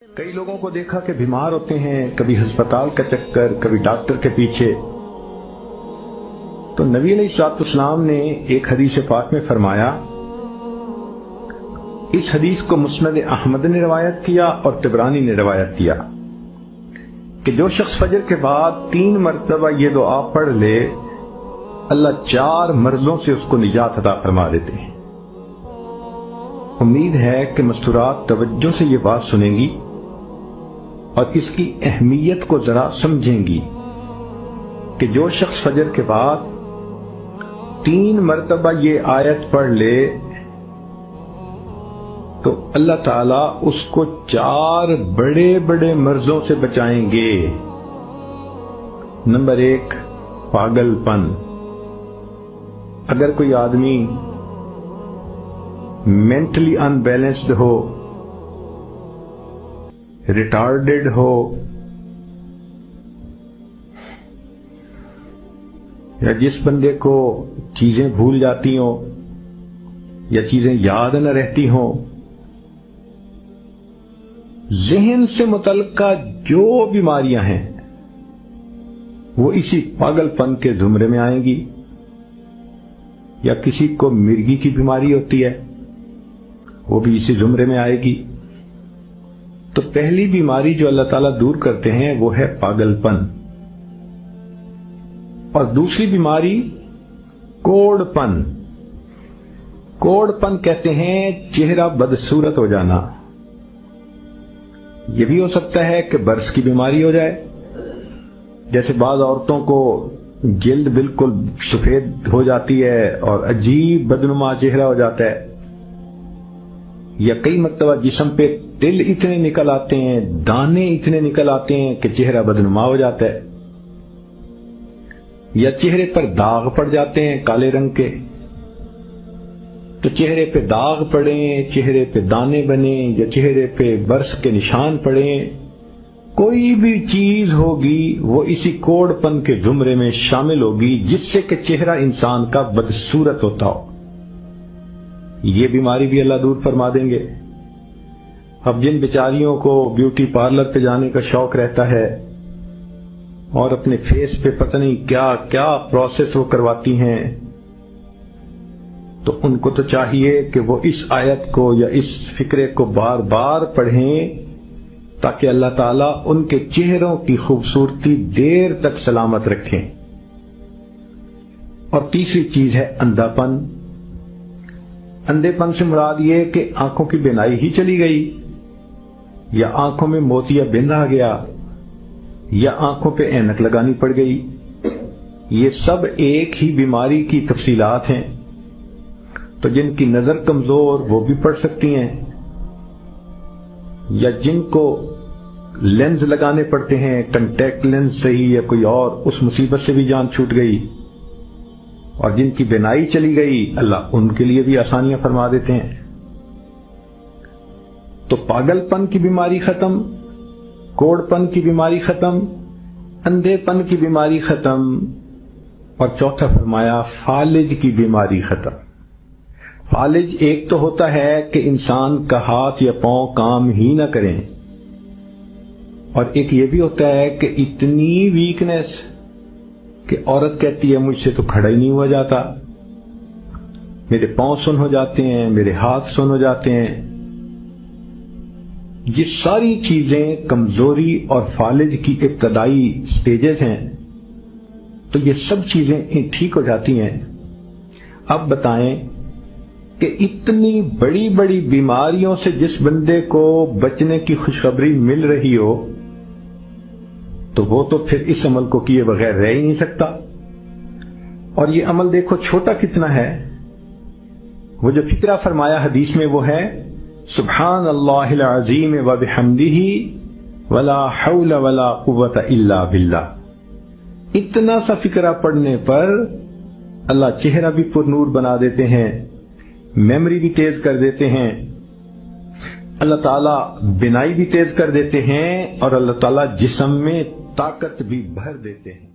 کئی لوگوں کو دیکھا کہ بیمار ہوتے ہیں، کبھی ہسپتال کا چکر، کبھی ڈاکٹر کے پیچھے. تو نبی علیہ الصلوۃ والسلام نے ایک حدیث پاک میں فرمایا، اس حدیث کو مسند احمد نے روایت کیا اور طبرانی نے روایت کیا کہ جو شخص فجر کے بعد 3 مرتبہ یہ دعا پڑھ لے، اللہ 4 مرضوں سے اس کو نجات عطا فرما دیتے ہیں. امید ہے کہ مستورات توجہ سے یہ بات سنیں گی اور اس کی اہمیت کو ذرا سمجھیں گی کہ جو شخص فجر کے بعد 3 مرتبہ یہ آیت پڑھ لے تو اللہ تعالیٰ اس کو 4 بڑے بڑے مرضوں سے بچائیں گے. نمبر 1، پاگل پن. اگر کوئی آدمی مینٹلی ان بیلنسڈ ہو، ریٹارڈڈ ہو، یا جس بندے کو چیزیں بھول جاتی ہوں یا چیزیں یاد نہ رہتی ہوں، ذہن سے متعلقہ جو بیماریاں ہیں وہ اسی پاگل پن کے زمرے میں آئیں گی. یا کسی کو مرگی کی بیماری ہوتی ہے، وہ بھی اسی زمرے میں آئے گی. تو پہلی بیماری جو اللہ تعالیٰ دور کرتے ہیں وہ ہے پاگل پن. اور دوسری بیماری کوڑ پن. کوڑ پن کہتے ہیں چہرہ بدصورت ہو جانا. یہ بھی ہو سکتا ہے کہ برس کی بیماری ہو جائے، جیسے بعض عورتوں کو جلد بالکل سفید ہو جاتی ہے اور عجیب بدنما چہرہ ہو جاتا ہے. یا کئی مرتبہ جسم پہ تل اتنے نکل آتے ہیں، دانے اتنے نکل آتے ہیں کہ چہرہ بدنما ہو جاتا ہے. یا چہرے پر داغ پڑ جاتے ہیں کالے رنگ کے. تو چہرے پہ داغ پڑیں، چہرے پہ دانے بنیں، یا چہرے پہ برس کے نشان پڑیں، کوئی بھی چیز ہوگی وہ اسی کوڑ پن کے زمرے میں شامل ہوگی جس سے کہ چہرہ انسان کا بدصورت ہوتا ہو. یہ بیماری بھی اللہ دور فرما دیں گے. اب جن بیچاریوں کو بیوٹی پارلر پہ جانے کا شوق رہتا ہے اور اپنے فیس پہ پتہ نہیں کیا کیا پروسیس وہ کرواتی ہیں، تو ان کو تو چاہیے کہ وہ اس آیت کو یا اس فکرے کو بار بار پڑھیں تاکہ اللہ تعالیٰ ان کے چہروں کی خوبصورتی دیر تک سلامت رکھیں. اور تیسری چیز ہے اندھا پن. اندھے پن سے مراد یہ کہ آنکھوں کی بینائی ہی چلی گئی، یا آنکھوں میں موتیا بند آ گیا، یا آنکھوں پہ اینک لگانی پڑ گئی. یہ سب ایک ہی بیماری کی تفصیلات ہیں. تو جن کی نظر کمزور وہ بھی پڑھ سکتی ہیں، یا جن کو لینز لگانے پڑتے ہیں، کنٹیکٹ لینز صحیح یا کوئی اور، اس مصیبت سے بھی جان چھوٹ گئی. اور جن کی بینائی چلی گئی اللہ ان کے لیے بھی آسانیاں فرما دیتے ہیں. تو پاگل پن کی بیماری ختم، کوڑ پن کی بیماری ختم، اندھے پن کی بیماری ختم، اور چوتھا فرمایا فالج کی بیماری ختم. فالج ایک تو ہوتا ہے کہ انسان کا ہاتھ یا پاؤں کام ہی نہ کریں، اور ایک یہ بھی ہوتا ہے کہ اتنی ویکنس کہ عورت کہتی ہے مجھ سے تو کھڑا ہی نہیں ہوا جاتا، میرے پاؤں سن ہو جاتے ہیں، میرے ہاتھ سن ہو جاتے ہیں. یہ ساری چیزیں کمزوری اور فالج کی ابتدائی سٹیجز ہیں. تو یہ سب چیزیں ٹھیک ہو جاتی ہیں. اب بتائیں کہ اتنی بڑی بڑی بیماریوں سے جس بندے کو بچنے کی خوشخبری مل رہی ہو تو وہ تو پھر اس عمل کو کیے بغیر رہ ہی نہیں سکتا. اور یہ عمل دیکھو چھوٹا کتنا ہے. وہ جو فکرہ فرمایا حدیث میں وہ ہے سبحان اللہ العظیم وبحمدہ ولا حول ولا قوت الا باللہ. اتنا سا فکرہ پڑھنے پر اللہ چہرہ بھی پر نور بنا دیتے ہیں، میموری بھی تیز کر دیتے ہیں، اللہ تعالیٰ بینائی بھی تیز کر دیتے ہیں، اور اللہ تعالیٰ جسم میں طاقت بھی بھر دیتے ہیں.